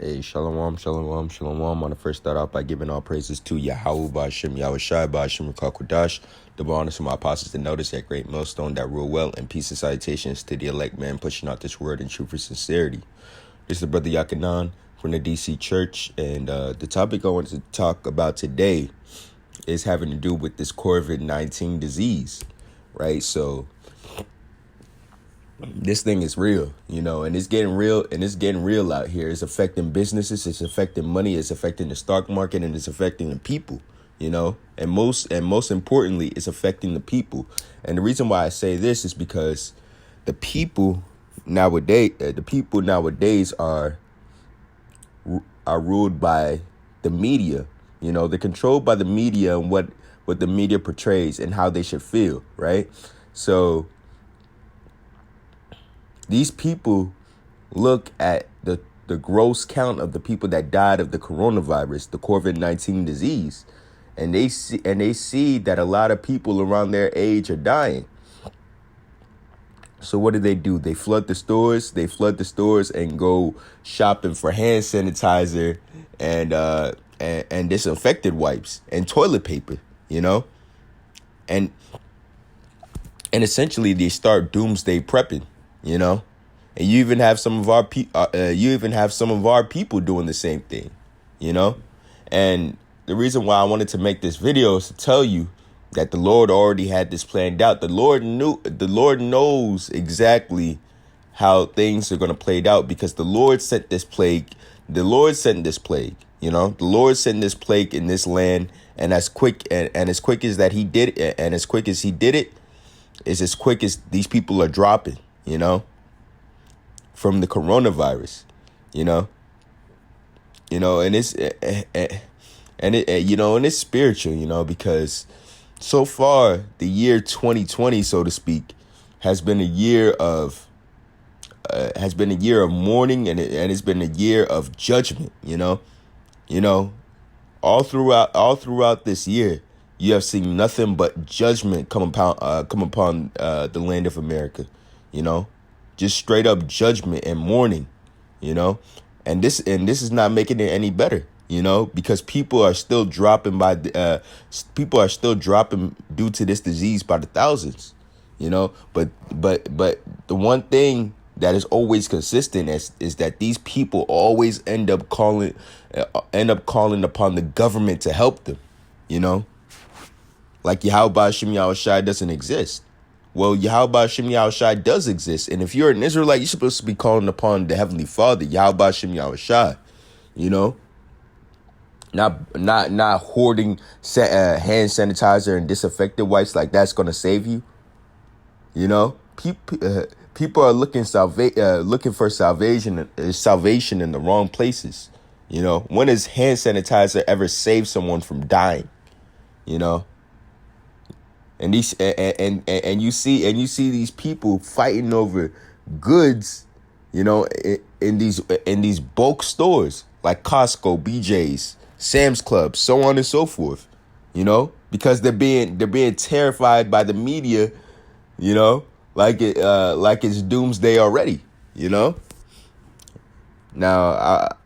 Hey, shalom, shalom, shalom. I want to first start off by giving all praises to Yahweh, Ba'ashem, Yahushai, Ba'ashem, Rakakwadash, the honors to my apostles to notice that great millstone that rule well, and peace and salutations to the elect man pushing out this word in truth and sincerity. This is the brother Yakanan from the DC Church, and the topic I wanted to talk about today is having to do with this COVID-19 disease, right? So this thing is real, and it's getting real out here. It's affecting businesses, it's affecting money, it's affecting the stock market, and it's affecting the people, and most importantly, it's affecting the people. And the reason why I say this is because the people nowadays are ruled by the media. They're controlled by the media and what the media portrays and how they should feel, right? So these people look at the gross count of the people that died of the coronavirus, the COVID-19 disease, and they see that a lot of people around their age are dying. So what do? They flood the stores. They flood the stores and go shopping for hand sanitizer and disinfectant wipes and toilet paper, and essentially they start doomsday prepping. And you even have some of our people doing the same thing, And the reason why I wanted to make this video is to tell you that the Lord already had this planned out. The Lord knows exactly how things are going to play out because the Lord sent this plague. The Lord sent this plague, The Lord sent this plague in this land, and as quick as that He did it, and as quick as He did it, is as quick as these people are dropping. From the coronavirus, and it's spiritual, because so far the year 2020, so to speak, has been a year of mourning, and it's been a year of judgment. All throughout this year, you have seen nothing but judgment come upon the land of America. Just straight up judgment and mourning, and this is not making it any better, because people are still dropping due to this disease by the thousands, but the one thing that is always consistent is that these people always end up calling upon the government to help them, like Yahweh Ba'ashem Yahushai doesn't exist. Well, Yahweh Ba'ashem Yahushai does exist. And if you're an Israelite, you're supposed to be calling upon the Heavenly Father, Yahweh Ba'ashem Yahushai, Not hoarding hand sanitizer and disinfectant wipes like that's going to save you. People are looking for salvation in the wrong places. When has hand sanitizer ever saved someone from dying? And these and you see these people fighting over goods, in these bulk stores like Costco, BJ's, Sam's Club, so on and so forth, because they're being terrified by the media, like it's doomsday already, Now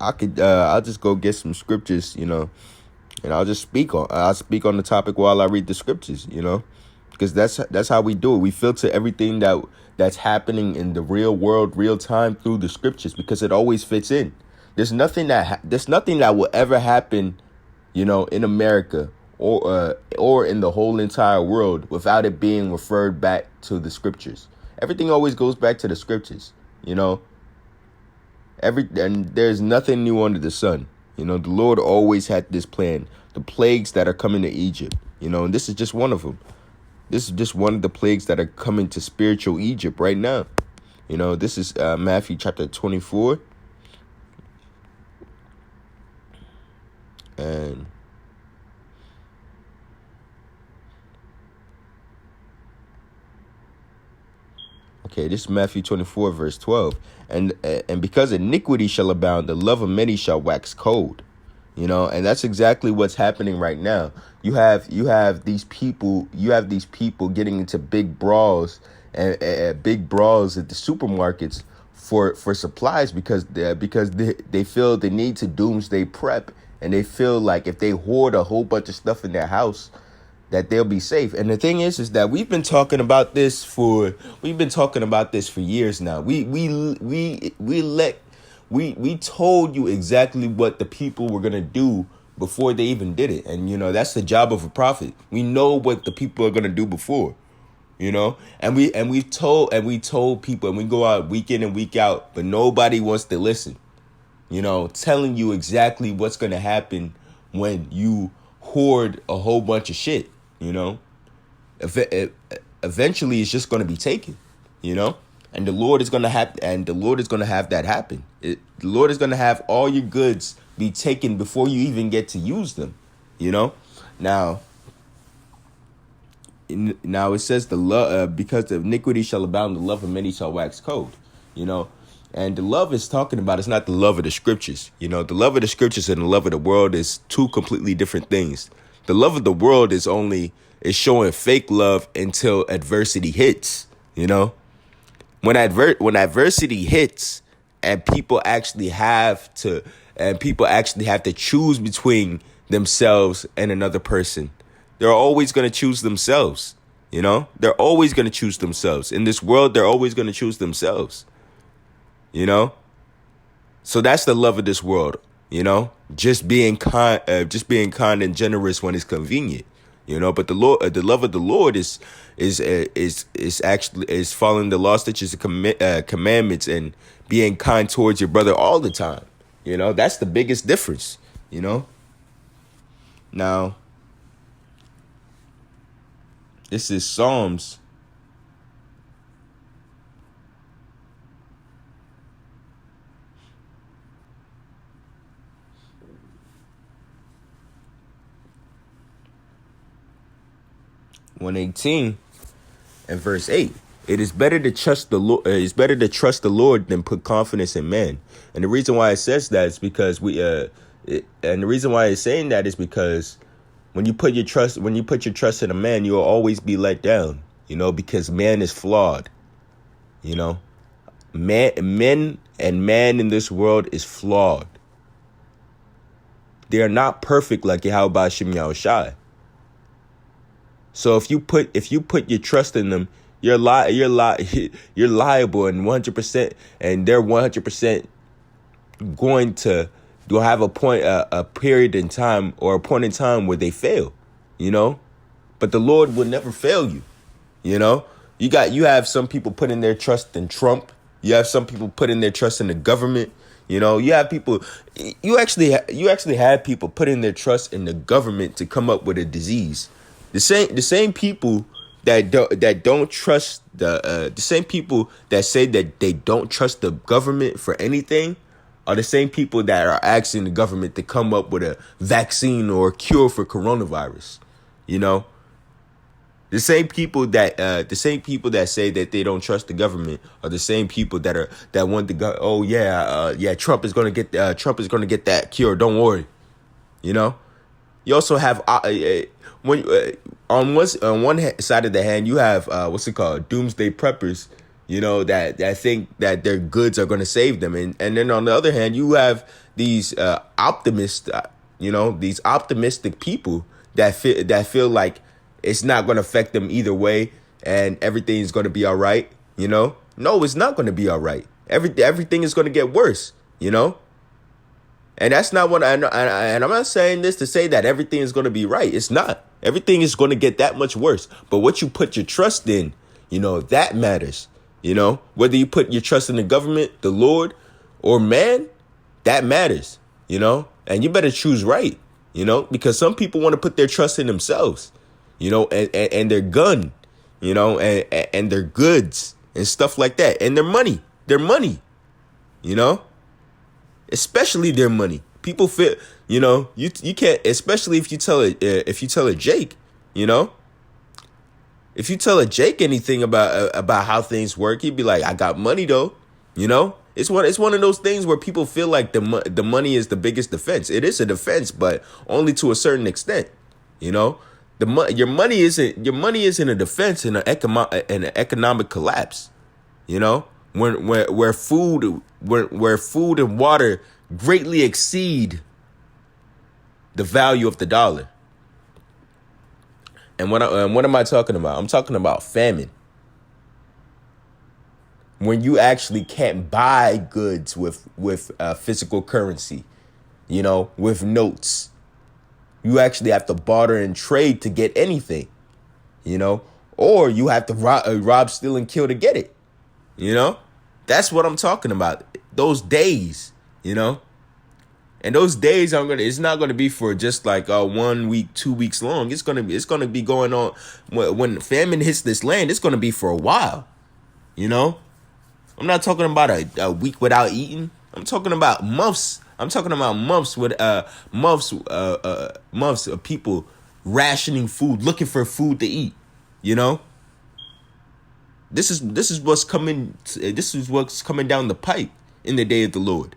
I'll just go get some scriptures, and I'll just speak on the topic while I read the scriptures, because that's how we do it. We filter everything that's happening in the real world, real time through the scriptures, because it always fits in. There's nothing that will ever happen, in America or in the whole entire world without it being referred back to the scriptures. Everything always goes back to the scriptures, and there's nothing new under the sun. The Lord always had this plan. The plagues that are coming to Egypt, and this is just one of them. This is just one of the plagues that are coming to spiritual Egypt right now. This is Matthew chapter 24. And okay, this is Matthew 24, verse 12. And because iniquity shall abound, the love of many shall wax cold. And that's exactly what's happening right now. You have these people getting into big brawls at the supermarkets for supplies because they feel the need to doomsday prep, and they feel like if they hoard a whole bunch of stuff in their house that they'll be safe. And the thing is that we've been talking about this for years now. We told you exactly what the people were gonna do before they even did it. And that's the job of a prophet. We know what the people are gonna do before. And we told people, and we go out week in and week out, but nobody wants to listen. Telling you exactly what's gonna happen when you hoard a whole bunch of shit. Eventually it's just gonna be taken. And the Lord is gonna have that happen. The Lord is gonna have all your goods be taken before you even get to use them. Now it says the love because the iniquity shall abound, the love of many shall wax cold. And the love is talking about, it's not the love of the scriptures. The love of the scriptures and the love of the world is two completely different things. The love of the world is showing fake love until adversity hits. When adversity hits and people actually have to choose between themselves and another person, they're always going to choose themselves. They're always going to choose themselves. In this world, they're always going to choose themselves. So that's the love of this world. Just being kind and generous when it's convenient. But the love of the Lord is actually following the law, statutes, and commandments, and being kind towards your brother all the time. That's the biggest difference. Now, this is Psalms 118 and verse 8. It is better to trust the Lord. It's better to trust the Lord than put confidence in man. And the reason why it says that is because and the reason why it's saying that is because when you put your trust in a man, you'll always be let down. Because man is flawed. Man in this world is flawed. They are not perfect like Yahweh Shem Yahushai. So if you put your trust in them, you're liable and 100%, and they're 100% going to have a period in time or a point in time where they fail, But the Lord will never fail you, You have some people putting their trust in Trump. You have some people putting their trust in the government. You have people. You actually have people putting their trust in the government to come up with a disease. The same people that don't trust the same people that say that they don't trust the government for anything are the same people that are asking the government to come up with a vaccine or a cure for coronavirus. The same people that say that they don't trust the government are the same people that want to go. Oh yeah, Trump is gonna get that cure. Don't worry. You also have on one side of the hand, you have doomsday preppers, that think that their goods are going to save them, and then on the other hand, you have these optimists, these optimistic people that feel like it's not going to affect them either way, and everything's going to be all right. No, it's not going to be all right. Everything is going to get worse. And that's not what and I'm not saying this to say that everything is going to be right. It's not. Everything is going to get that much worse. But what you put your trust in, that matters. Whether you put your trust in the government, the Lord, or man, that matters. And you better choose right. Because some people want to put their trust in themselves, and their gun, and their goods and stuff like that, and their money, especially their money. People feel, you can't, especially if you tell a Jake, if you tell a Jake anything about how things work, he'd be like, I got money though. It's one of those things where people feel like the money is the biggest defense. It is a defense, but only to a certain extent. Your money isn't a defense in an economic collapse. where food and water greatly exceed the value of the dollar. And what am I talking about? I'm talking about famine. When you actually can't buy goods with physical currency, with notes. You actually have to barter and trade to get anything, or you have to rob, steal, and kill to get it. That's what I'm talking about. Those days, and those days it's not gonna be for just like 1 week, 2 weeks long. It's gonna be going on when famine hits this land. It's gonna be for a while. I'm not talking about a week without eating. I'm talking about months. I'm talking about months with months of people rationing food, looking for food to eat. This is what's coming. This is what's coming down the pipe in the day of the Lord.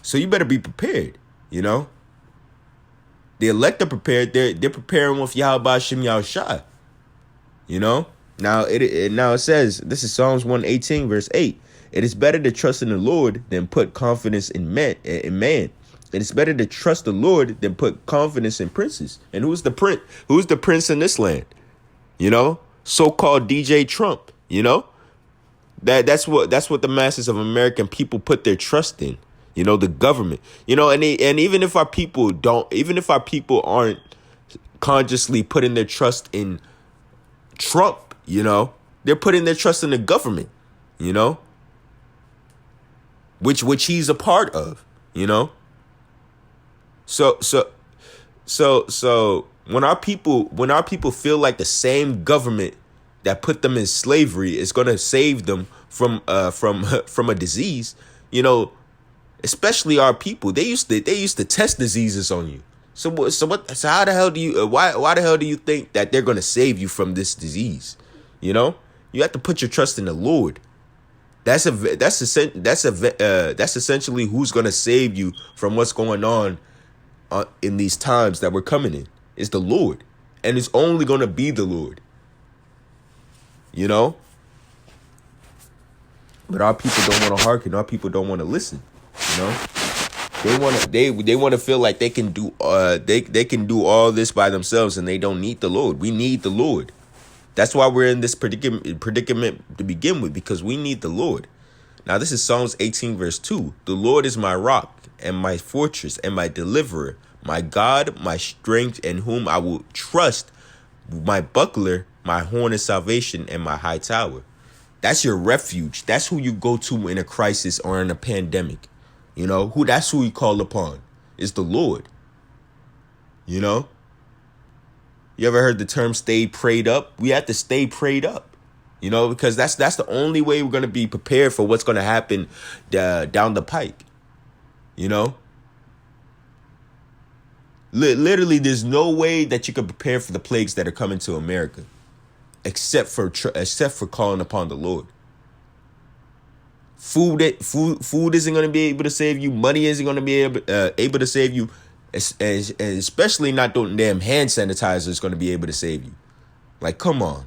So you better be prepared. The elect are prepared. They're preparing with Yahweh Shem Yahushai. Now it says, this is Psalms 118 verse 8. It is better to trust in the Lord than put confidence in man. It is better to trust the Lord than put confidence in princes. And who's the prince? Who's the prince in this land? So-called DJ Trump. That's what the masses of American people put their trust in. The government. And even if our people aren't consciously putting their trust in Trump, they're putting their trust in the government, which he's a part of, So when our people feel like the same government that put them in slavery is going to save them from a disease, especially our people, they used to test diseases on you. So how the hell do you why the hell do you think that they're going to save you from this disease? You have to put your trust in the Lord. That's essentially who's going to save you from what's going on in these times that we're coming in. It's the Lord, and it's only going to be the Lord. But our people don't want to hearken. Our people don't want to listen. They want to feel like they can do they can do all this by themselves, and they don't need the Lord. We need the Lord. That's why we're in this predicament to begin with, because we need the Lord. Now, this is Psalms 18 verse 2. The Lord is my rock and my fortress and my deliverer, my God, my strength, in whom I will trust, my buckler, my horn of salvation, and my high tower. That's your refuge. That's who you go to in a crisis or in a pandemic. That's who you call upon. It's the Lord. You ever heard the term stay prayed up? We have to stay prayed up, because that's the only way we're going to be prepared for what's going to happen down the pike. Literally, there's no way that you can prepare for the plagues that are coming to America except for calling upon the Lord. Food isn't going to be able to save you. Money isn't going to be able to save you. And especially not the damn hand sanitizer is going to be able to save you. Like, come on.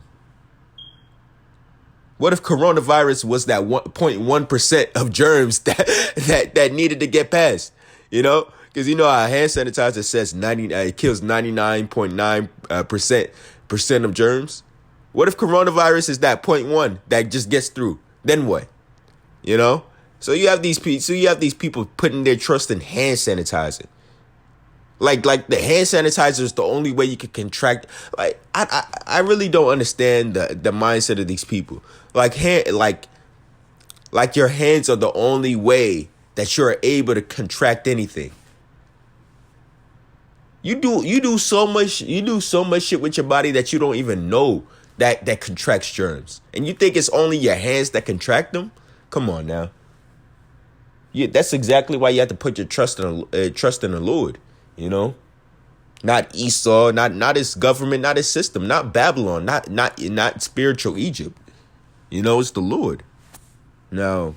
What if coronavirus was that 0.1% of germs that needed to get past? Because how hand sanitizer says it kills 99.9% of germs. What if coronavirus is that 0.1 that just gets through? Then what? So you have these people putting their trust in hand sanitizer. Like the hand sanitizer is the only way you can contract. Like I really don't understand the mindset of these people. Like your hands are the only way that you're able to contract anything. You do so much shit with your body that you don't even know that contracts germs, and you think it's only your hands that contract them. Come on now. Yeah, that's exactly why you have to put your trust in the Lord. Not Esau, not his government, not his system, not Babylon, not spiritual Egypt. It's the Lord. Now,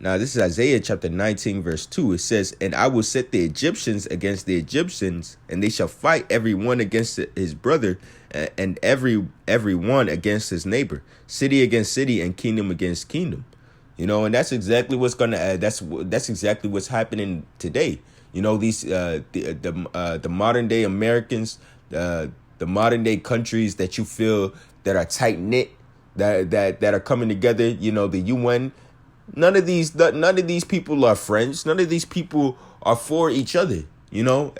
Now, this is Isaiah chapter 19, verse 2. It says, and I will set the Egyptians against the Egyptians, and they shall fight every one against his brother, and every one against his neighbor, city against city, and kingdom against kingdom. You know, and that's exactly what's gonna. That's exactly what's happening today. You know, these the modern day Americans, the modern day countries that you feel that are tight knit, that are coming together. You know, the UN. None of these people are friends. None of these people are for each other. You know,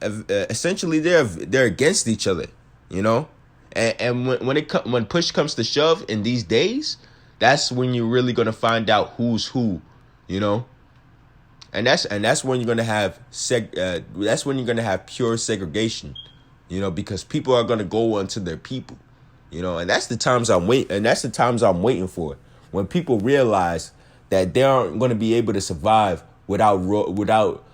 essentially they're against each other. You know, and when push comes to shove in these days, that's when you're really gonna find out who's who. You know, and that's when you're gonna have that's when you're gonna have pure segregation. You know, because people are gonna go onto their people. You know, and that's the times I'm waiting for. When people realize that they aren't going to be able to survive without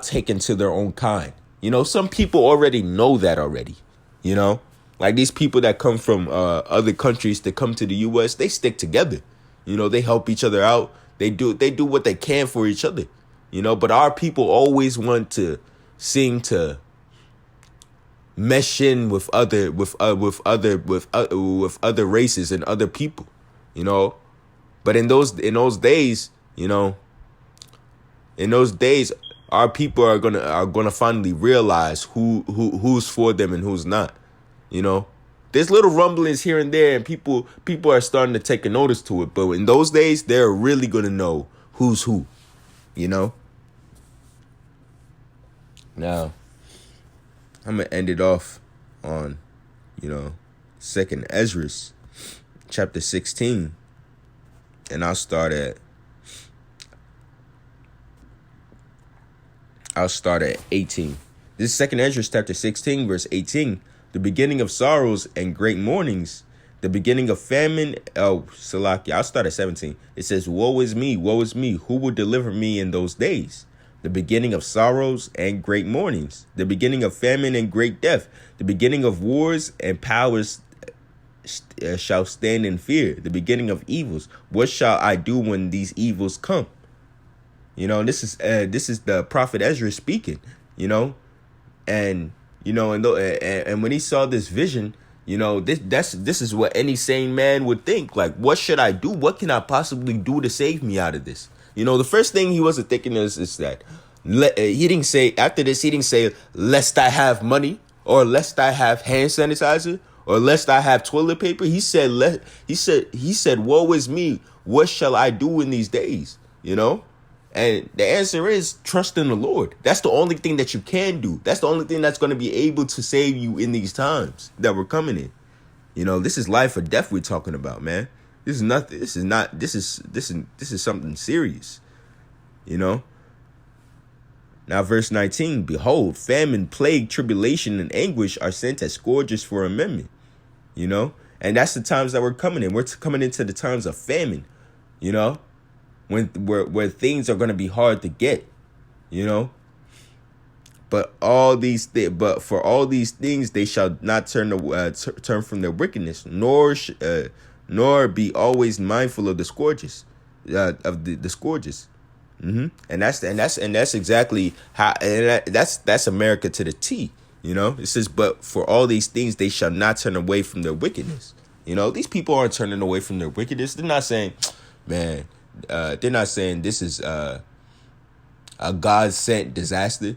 taking to their own kind. You know, some people already know that already. You know, like these people that come from other countries that come to the U.S., they stick together. You know, they help each other out. They do what they can for each other. You know, but our people always want to seem to mesh in with other races and other people. You know. But in those days, you know, our people are gonna finally realize who's for them and who's not. You know, there's little rumblings here and there, and people are starting to take a notice to it. But in those days, they're really gonna know who's who. You know. Now, I'm gonna end it off on, you know, 2nd Ezra, chapter 16. And I'll start at 18. This is 2nd Ezra chapter 16, verse 18. The beginning of sorrows and great mournings, the beginning of famine. Oh, Salaki. I'll start at 17. It says, woe is me, who will deliver me in those days? The beginning of sorrows and great mournings, the beginning of famine and great death, the beginning of wars and powers shall stand in fear, the beginning of evils. What shall I do when these evils come? You know, this is the prophet Ezra speaking. You know, and you know, and when he saw this vision, you know, this is what any sane man would think. Like, what should I do? What can I possibly do to save me out of this? You know, the first thing he wasn't thinking is that he didn't say after this. He didn't say lest I have money or lest I have hand sanitizer. Or lest I have toilet paper. He said, woe is me. What shall I do in these days? You know? And the answer is trust in the Lord. That's the only thing that you can do. That's the only thing that's going to be able to save you in these times that we're coming in. You know, this is life or death we're talking about, man. This is something serious. You know? Now, verse 19, behold, famine, plague, tribulation, and anguish are sent as scourges for amendment. You know, and that's the times that we're coming in. We're coming into the times of famine, you know, where things are going to be hard to get, you know. But for all these things, they shall not turn from their wickedness, nor be always mindful of the scourges, of the scourges. And that's exactly how, and that's America to the T. You know, it says, but for all these things, they shall not turn away from their wickedness. You know, these people aren't turning away from their wickedness. They're not saying, man, they're not saying this is a God-sent disaster.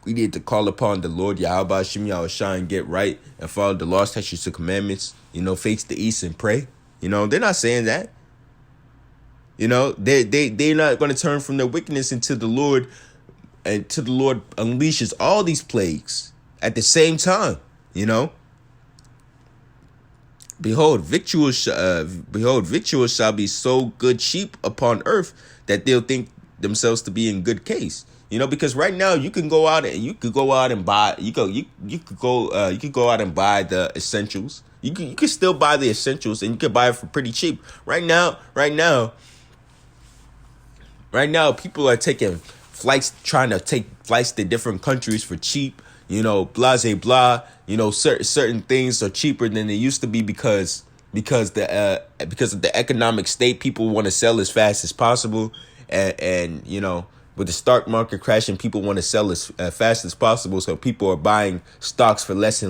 We need to call upon the Lord Yahweh Shem Yahushua and get right and follow the law, statutes, and commandments. You know, face the east and pray. You know, they're not saying that. You know, they're not going to turn from their wickedness until the Lord unleashes all these plagues at the same time. You know, behold, victuals shall be so good cheap upon earth that they'll think themselves to be in good case. You know, because right now you can go out and buy the essentials. You can still buy the essentials and you can buy it for pretty cheap. Right now, people are taking flights, trying to take flights to different countries for cheap. You know, blah, blah. You know, certain things are cheaper than they used to be because because of the economic state, people want to sell as fast as possible, and you know, with the stock market crashing, people want to sell as fast as possible, so people are buying stocks for less and